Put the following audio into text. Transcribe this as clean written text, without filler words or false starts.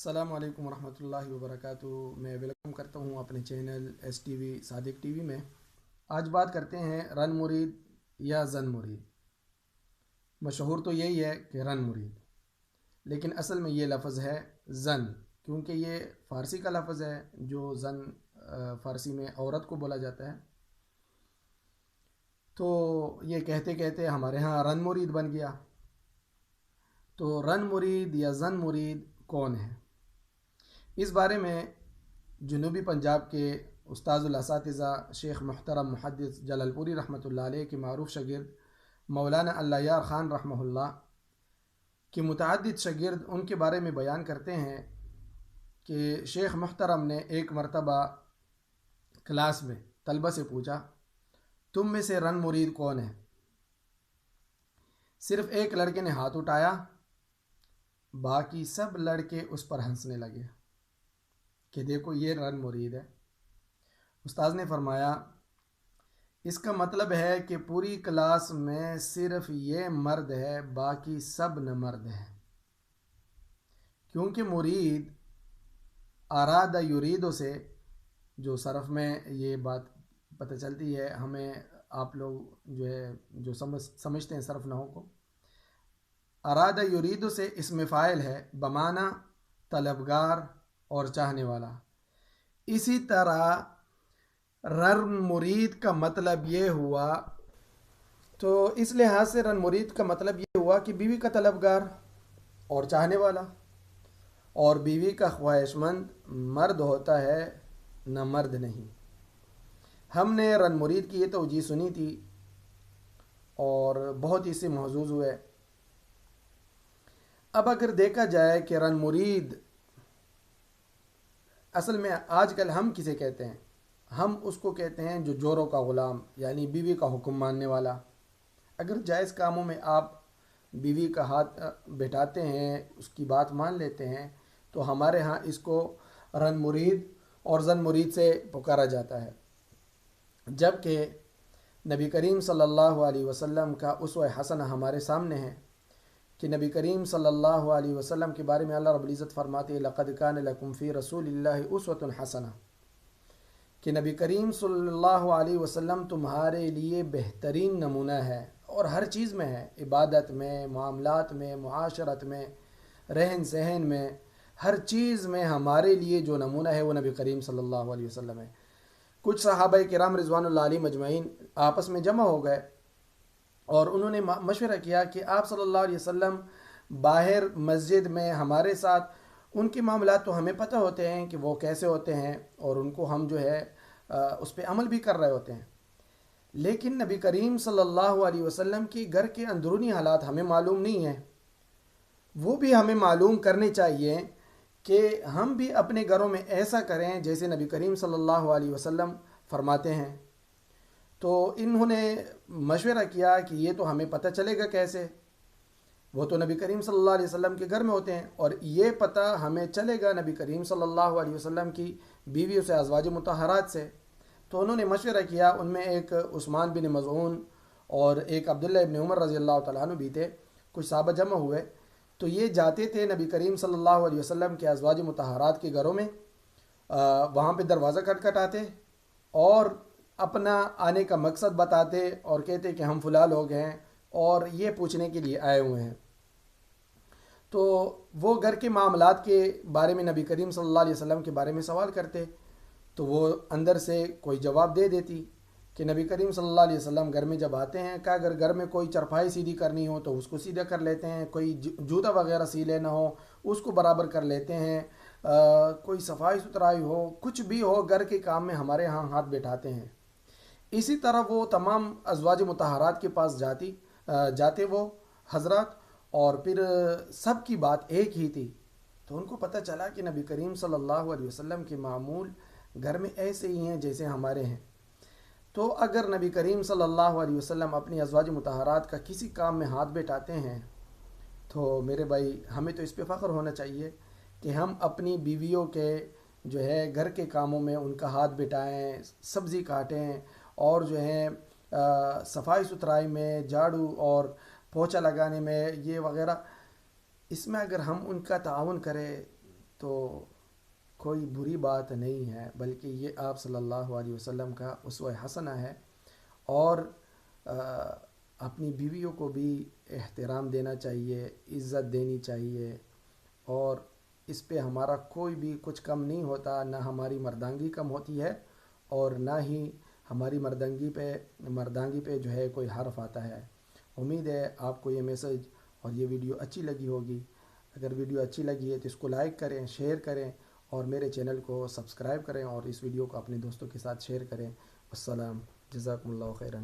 السلام علیکم ورحمۃ اللہ وبرکاتہ۔ میں ویلکم کرتا ہوں اپنے چینل ایس ٹی وی صادق ٹی وی میں۔ آج بات کرتے ہیں رن مرید یا زن مرید۔ مشہور تو یہی ہے کہ رن مرید، لیکن اصل میں یہ لفظ ہے زن، کیونکہ یہ فارسی کا لفظ ہے جو زن فارسی میں عورت کو بولا جاتا ہے۔ تو یہ کہتے کہتے ہمارے ہاں رن مرید بن گیا۔ تو رن مرید یا زن مرید کون ہے؟ اس بارے میں جنوبی پنجاب کے استاذ الاساتذہ شیخ محترم محدث جلال پوری رحمۃ اللہ علیہ کے معروف شاگرد مولانا اللہ یار خان رحمہ اللہ کے متعدد شاگرد ان کے بارے میں بیان کرتے ہیں کہ شیخ محترم نے ایک مرتبہ کلاس میں طلبہ سے پوچھا، تم میں سے رن مرید کون ہے؟ صرف ایک لڑکے نے ہاتھ اٹھایا، باقی سب لڑکے اس پر ہنسنے لگے کہ دیکھو یہ رن مرید ہے۔ استاذ نے فرمایا، اس کا مطلب ہے کہ پوری کلاس میں صرف یہ مرد ہے، باقی سب نامرد ہیں۔ کیونکہ مرید اراد یریدو سے، جو صرف میں یہ بات پتہ چلتی ہے ہمیں، آپ لوگ جو سمجھتے ہیں صرف نحو کو، اراد یریدو سے اسم فاعل ہے بمعنی طلبگار اور چاہنے والا۔ اسی طرح رن مرید کا مطلب یہ ہوا، تو اس لحاظ سے رن مرید کا مطلب یہ ہوا کہ بیوی کا طلبگار اور چاہنے والا، اور بیوی کا خواہش مند مرد ہوتا ہے، نہ مرد نہیں۔ ہم نے رن مرید کی یہ توجیہ سنی تھی اور بہت ہی سے محظوظ ہوئے۔ اب اگر دیکھا جائے کہ رن مرید اصل میں آج کل ہم کسے کہتے ہیں؟ ہم اس کو کہتے ہیں جو جوروں کا غلام، یعنی بیوی کا حکم ماننے والا۔ اگر جائز کاموں میں آپ بیوی کا ہاتھ بیٹھاتے ہیں، اس کی بات مان لیتے ہیں، تو ہمارے ہاں اس کو رن مرید اور زن مرید سے پکارا جاتا ہے۔ جبکہ نبی کریم صلی اللہ علیہ وسلم کا اسوہ حسنہ ہمارے سامنے ہے کہ نبی کریم صلی اللہ علیہ وسلم کے بارے میں اللہ رب العزت فرماتے ہیں، لَقَدْ كَانَ لَكُمْ فِي رَسُولِ اللَّهِ أُسْوَةٌ حَسَنَةٌ، کہ نبی کریم صلی اللہ علیہ وسلم تمہارے لیے بہترین نمونہ ہے، اور ہر چیز میں ہے، عبادت میں، معاملات میں، معاشرت میں، رہن سہن میں، ہر چیز میں ہمارے لیے جو نمونہ ہے وہ نبی کریم صلی اللہ علیہ وسلم ہے۔ کچھ صحابہ کرام رضوان اللہ علیہ مجمعین آپس میں جمع ہو گئے اور انہوں نے مشورہ کیا کہ آپ صلی اللہ علیہ وسلم باہر مسجد میں ہمارے ساتھ، ان کے معاملات تو ہمیں پتہ ہوتے ہیں کہ وہ کیسے ہوتے ہیں، اور ان کو ہم اس پہ عمل بھی کر رہے ہوتے ہیں، لیکن نبی کریم صلی اللہ علیہ وسلم کی گھر کے اندرونی حالات ہمیں معلوم نہیں ہیں۔ وہ بھی ہمیں معلوم کرنے چاہیے کہ ہم بھی اپنے گھروں میں ایسا کریں جیسے نبی کریم صلی اللہ علیہ وسلم فرماتے ہیں۔ تو انہوں نے مشورہ کیا کہ یہ تو ہمیں پتہ چلے گا کیسے، وہ تو نبی کریم صلی اللہ علیہ وسلم کے گھر میں ہوتے ہیں، اور یہ پتہ ہمیں چلے گا نبی کریم صلی اللہ علیہ وسلم کی بیویوں سے، ازواج مطہرات سے۔ تو انہوں نے مشورہ کیا، ان میں ایک عثمان بن مظعون اور ایک عبداللہ ابن عمر رضی اللہ تعالیٰ عنہ بھی تھے، کچھ صحابہ جمع ہوئے، تو یہ جاتے تھے نبی کریم صلی اللہ علیہ وسلم کے ازواج مطہرات کے گھروں میں، وہاں پہ دروازہ کھٹکھٹاتے اور اپنا آنے کا مقصد بتاتے اور کہتے کہ ہم فلاں لوگ ہیں اور یہ پوچھنے کے لیے آئے ہوئے ہیں۔ تو وہ گھر کے معاملات کے بارے میں نبی کریم صلی اللہ علیہ وسلم کے بارے میں سوال کرتے، تو وہ اندر سے کوئی جواب دے دیتی کہ نبی کریم صلی اللہ علیہ وسلم گھر میں جب آتے ہیں، کہ اگر گھر میں کوئی چرپائی سیدھی کرنی ہو تو اس کو سیدھا کر لیتے ہیں، کوئی جوتا وغیرہ سی لینا ہو اس کو برابر کر لیتے ہیں، کوئی صفائی ستھرائی ہو، کچھ بھی ہو گھر کے کام میں ہمارے ہاں ہاتھ بیٹھاتے ہیں۔ اسی طرح وہ تمام ازواج مطہرات کے پاس جاتے وہ حضرات، اور پھر سب کی بات ایک ہی تھی، تو ان کو پتہ چلا کہ نبی کریم صلی اللہ علیہ وسلم کے معمول گھر میں ایسے ہی ہیں جیسے ہمارے ہیں۔ تو اگر نبی کریم صلی اللہ علیہ وسلم اپنی ازواج مطہرات کا کسی کام میں ہاتھ بیٹھاتے ہیں، تو میرے بھائی ہمیں تو اس پہ فخر ہونا چاہیے کہ ہم اپنی بیویوں کے گھر کے کاموں میں ان کا ہاتھ بٹائیں، سبزی کاٹیں، اور صفائی ستھرائی میں، جھاڑو اور پوچھا لگانے میں، یہ وغیرہ، اس میں اگر ہم ان کا تعاون کریں تو کوئی بری بات نہیں ہے، بلکہ یہ آپ صلی اللہ علیہ وسلم کا اسوہ حسنہ ہے۔ اور اپنی بیویوں کو بھی احترام دینا چاہیے، عزت دینی چاہیے، اور اس پہ ہمارا کوئی بھی کچھ کم نہیں ہوتا، نہ ہماری مردانگی کم ہوتی ہے اور نہ ہی ہماری مردانگی پہ جو ہے کوئی حرف آتا ہے۔ امید ہے آپ کو یہ میسج اور یہ ویڈیو اچھی لگی ہوگی۔ اگر ویڈیو اچھی لگی ہے تو اس کو لائک کریں، شیئر کریں، اور میرے چینل کو سبسکرائب کریں، اور اس ویڈیو کو اپنے دوستوں کے ساتھ شیئر کریں۔ السلام، جزاکم اللہ خیرا۔